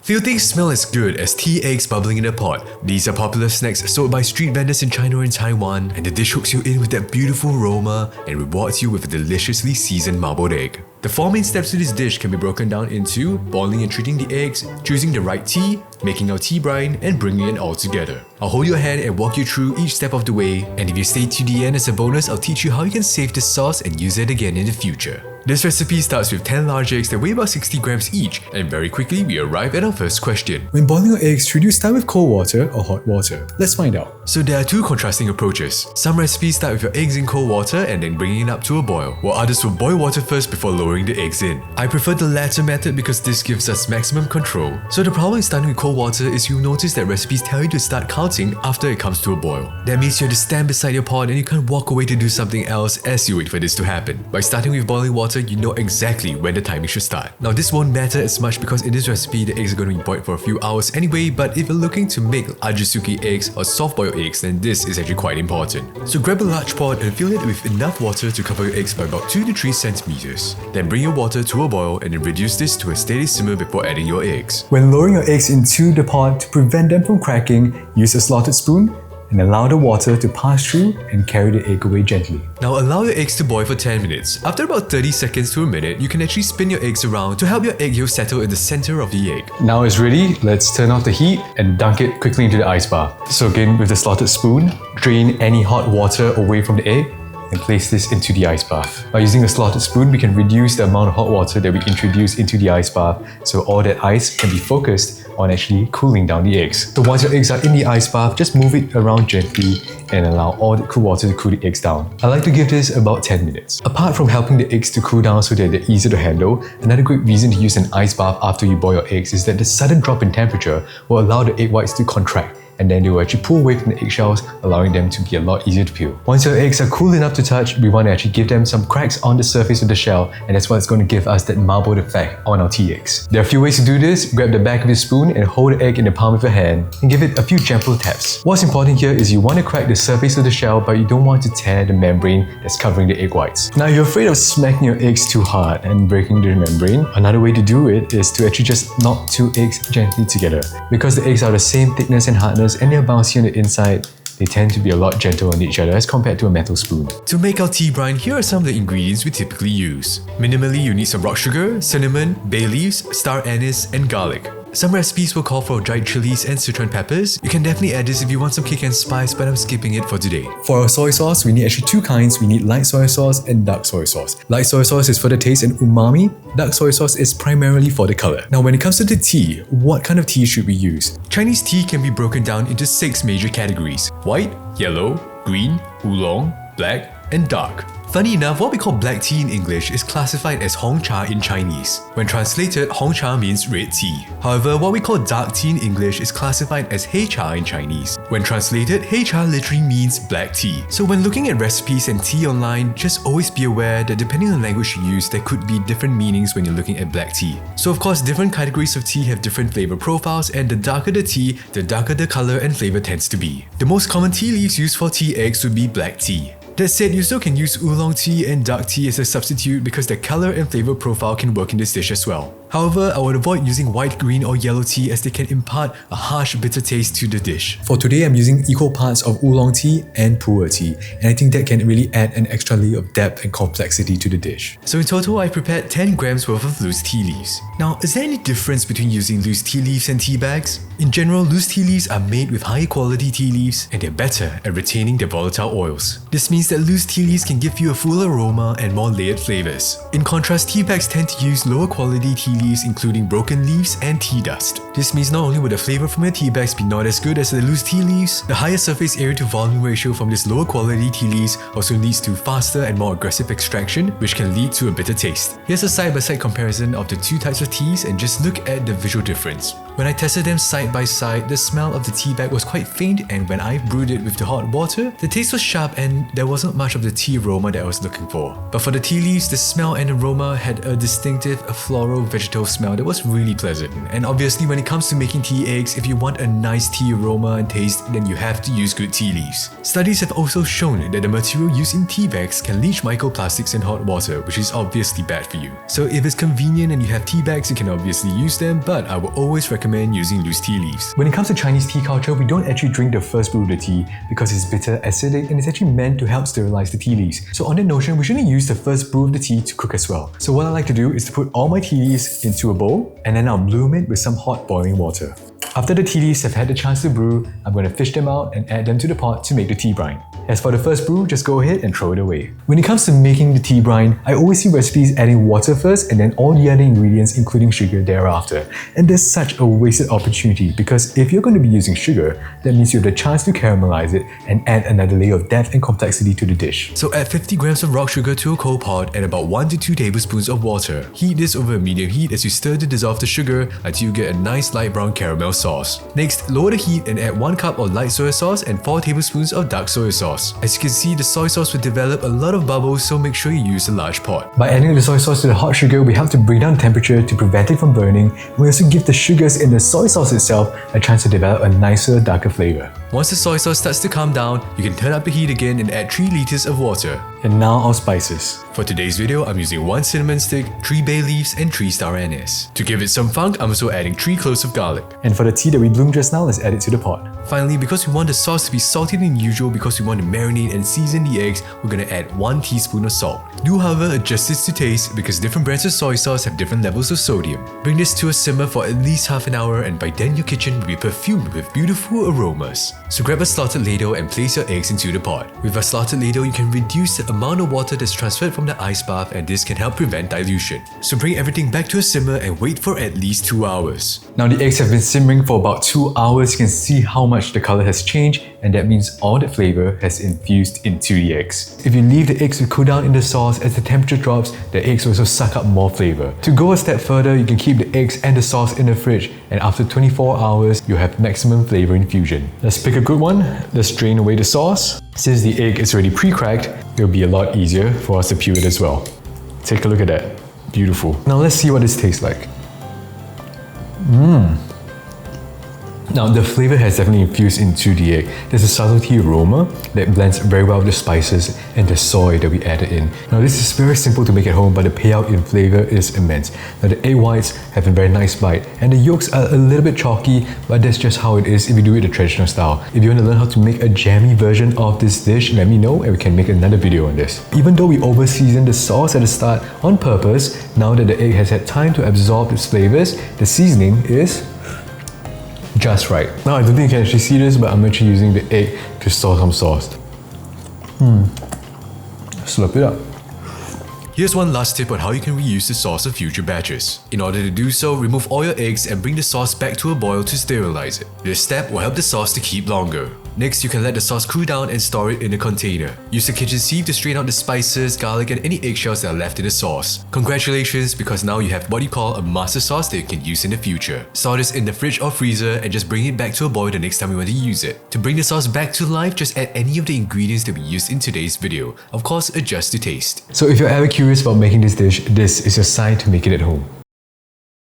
Few things smell as good as tea eggs bubbling in a pot. These are popular snacks sold by street vendors in China and Taiwan, and the dish hooks you in with that beautiful aroma and rewards you with a deliciously seasoned marbled egg. The 4 main steps to this dish can be broken down into boiling and treating the eggs, choosing the right tea, making our tea brine, and bringing it all together. I'll hold your hand and walk you through each step of the way, and if you stay to the end as a bonus, I'll teach you how you can save this sauce and use it again in the future. This recipe starts with 10 large eggs that weigh about 60 grams each, and very quickly we arrive at our first question. When boiling your eggs, should you start with cold water or hot water? Let's find out. So there are two contrasting approaches. Some recipes start with your eggs in cold water and then bringing it up to a boil, while others will boil water first before lowering the eggs in. I prefer the latter method because this gives us maximum control. So the problem with starting with cold water is you'll notice that recipes tell you to start counting after it comes to a boil. That means you have to stand beside your pot and you can't walk away to do something else as you wait for this to happen. By starting with boiling water, you know exactly when the timing should start. Now this won't matter as much because in this recipe the eggs are going to be boiled for a few hours anyway, but if you're looking to make Ajisuki eggs or soft boiled eggs, then this is actually quite important. So grab a large pot and fill it with enough water to cover your eggs by about 2 to 3 centimeters. Then bring your water to a boil and then reduce this to a steady simmer before adding your eggs. When lowering your eggs into the pot to prevent them from cracking, use a slotted spoon and allow the water to pass through and carry the egg away gently. Now allow your eggs to boil for 10 minutes. After about 30 seconds to a minute, you can actually spin your eggs around to help your egg yolk settle in the center of the egg. Now it's ready, let's turn off the heat and dunk it quickly into the ice bath. So again, with the slotted spoon, drain any hot water away from the egg and place this into the ice bath. By using a slotted spoon, we can reduce the amount of hot water that we introduce into the ice bath, so all that ice can be focused on actually cooling down the eggs. So once your eggs are in the ice bath, just move it around gently and allow all the cool water to cool the eggs down. I like to give this about 10 minutes. Apart from helping the eggs to cool down so that they're easier to handle, another great reason to use an ice bath after you boil your eggs is that the sudden drop in temperature will allow the egg whites to contract, and then they will actually pull away from the eggshells, allowing them to be a lot easier to peel. Once your eggs are cool enough to touch, we want to actually give them some cracks on the surface of the shell, and that's what's going to give us that marbled effect on our tea eggs. There are a few ways to do this. Grab the back of your spoon and hold the egg in the palm of your hand and give it a few gentle taps. What's important here is you want to crack the surface of the shell, but you don't want to tear the membrane that's covering the egg whites. Now, if you're afraid of smacking your eggs too hard and breaking the membrane, another way to do it is to actually just knock 2 eggs gently together. Because the eggs are the same thickness and hardness and they're bouncy on the inside, they tend to be a lot gentle on each other as compared to a metal spoon. To make our tea brine, here are some of the ingredients we typically use. Minimally, you need some rock sugar, cinnamon, bay leaves, star anise, and garlic. Some recipes will call for dried chillis and Szechuan peppers. You can definitely add this if you want some kick and spice, but I'm skipping it for today. For our soy sauce, we need actually 2 kinds. We need light soy sauce and dark soy sauce. Light soy sauce is for the taste and umami. Dark soy sauce is primarily for the color. Now, when it comes to the tea, what kind of tea should we use? Chinese tea can be broken down into 6 major categories: white, yellow, green, oolong, black, and dark. Funny enough, what we call black tea in English is classified as Hong Cha in Chinese. When translated, Hong Cha means red tea. However, what we call dark tea in English is classified as Hei Cha in Chinese. When translated, Hei Cha literally means black tea. So when looking at recipes and tea online, just always be aware that depending on the language you use, there could be different meanings when you're looking at black tea. So of course, different categories of tea have different flavor profiles, and the darker the tea, the darker the color and flavor tends to be. The most common tea leaves used for tea eggs would be black tea. That said, you still can use oolong tea and dark tea as a substitute because their color and flavor profile can work in this dish as well. However, I would avoid using white, green or yellow tea as they can impart a harsh, bitter taste to the dish. For today, I'm using equal parts of oolong tea and pu'er tea, and I think that can really add an extra layer of depth and complexity to the dish. So in total, I prepared 10 grams worth of loose tea leaves. Now, is there any difference between using loose tea leaves and tea bags? In general, loose tea leaves are made with high quality tea leaves and they're better at retaining their volatile oils. This means that loose tea leaves can give you a fuller aroma and more layered flavors. In contrast, tea bags tend to use lower quality tea leaves including broken leaves and tea dust. This means not only will the flavor from your tea bags be not as good as the loose tea leaves, the higher surface area to volume ratio from this lower quality tea leaves also leads to faster and more aggressive extraction, which can lead to a bitter taste. Here's a side-by-side comparison of the 2 types of teas and just look at the visual difference. When I tested them side by side, the smell of the tea bag was quite faint, and when I brewed it with the hot water, the taste was sharp and there wasn't much of the tea aroma that I was looking for. But for the tea leaves, the smell and aroma had a distinctive floral vegetal smell that was really pleasant. And obviously when it comes to making tea eggs, if you want a nice tea aroma and taste, then you have to use good tea leaves. Studies have also shown that the material used in tea bags can leach microplastics in hot water, which is obviously bad for you. So if it's convenient and you have tea bags, you can obviously use them, but I will always recommend recommend using loose tea leaves. When it comes to Chinese tea culture, we don't actually drink the first brew of the tea because it's bitter, acidic, and it's actually meant to help sterilize the tea leaves. So on that notion, we shouldn't use the first brew of the tea to cook as well. So what I like to do is to put all my tea leaves into a bowl and then I'll bloom it with some hot boiling water. After the tea leaves have had the chance to brew, I'm going to fish them out and add them to the pot to make the tea brine. As for the first brew, just go ahead and throw it away. When it comes to making the tea brine, I always see recipes adding water first and then all the other ingredients including sugar thereafter. And there's such a wasted opportunity because if you're going to be using sugar, that means you have the chance to caramelize it and add another layer of depth and complexity to the dish. So add 50 grams of rock sugar to a cold pot and about 1 to 2 tablespoons of water. Heat this over a medium heat as you stir to dissolve the sugar until you get a nice light brown caramel sauce. Next, lower the heat and add 1 cup of light soy sauce and 4 tablespoons of dark soy sauce. As you can see, the soy sauce will develop a lot of bubbles, so make sure you use a large pot. By adding the soy sauce to the hot sugar, we help to bring down temperature to prevent it from burning. We also give the sugars in the soy sauce itself a chance to develop a nicer, darker flavor. Once the soy sauce starts to calm down, you can turn up the heat again and add 3 liters of water. And now our spices. For today's video, I'm using 1 cinnamon stick, 3 bay leaves, and 3 star anise. To give it some funk, I'm also adding 3 cloves of garlic. And for the tea that we bloomed just now, let's add it to the pot. Finally, because we want the sauce to be saltier than usual because we want to marinate and season the eggs, we're going to add 1 teaspoon of salt. Do however adjust this to taste because different brands of soy sauce have different levels of sodium. Bring this to a simmer for at least half an hour and by then your kitchen will be perfumed with beautiful aromas. So grab a slotted ladle and place your eggs into the pot. With a slotted ladle, you can reduce the amount of water that's transferred from the ice bath and this can help prevent dilution. So bring everything back to a simmer and wait for at least 2 hours. Now the eggs have been simmering for about 2 hours. You can see how much the color has changed and that means all the flavor has infused into the eggs. If you leave the eggs to cool down in the sauce, as the temperature drops, the eggs will also suck up more flavor. To go a step further, you can keep the eggs and the sauce in the fridge and after 24 hours, you have maximum flavor infusion. Let's pick a good one. Let's drain away the sauce. Since the egg is already pre-cracked, it'll be a lot easier for us to peel it as well. Take a look at that. Beautiful. Now let's see what this tastes like. Now the flavor has definitely infused into the egg. There's a subtlety aroma that blends very well with the spices and the soy that we added in. Now this is very simple to make at home, but the payout in flavor is immense. Now the egg whites have a very nice bite and the yolks are a little bit chalky, but that's just how it is if you do it the traditional style. If you want to learn how to make a jammy version of this dish, let me know and we can make another video on this. Even though we over seasoned the sauce at the start on purpose, now that the egg has had time to absorb its flavors, the seasoning is just right. Now I don't think you can actually see this, but I'm actually using the egg to store some sauce. Slurp it up. Here's one last tip on how you can reuse the sauce of future batches. In order to do so, remove all your eggs and bring the sauce back to a boil to sterilize it. This step will help the sauce to keep longer. Next, you can let the sauce cool down and store it in a container. Use a kitchen sieve to strain out the spices, garlic and any eggshells that are left in the sauce. Congratulations, because now you have what you call a master sauce that you can use in the future. Store this in the fridge or freezer and just bring it back to a boil the next time you want to use it. To bring the sauce back to life, just add any of the ingredients that we used in today's video. Of course, adjust to taste. So if you're ever curious about making this dish, this is your sign to make it at home.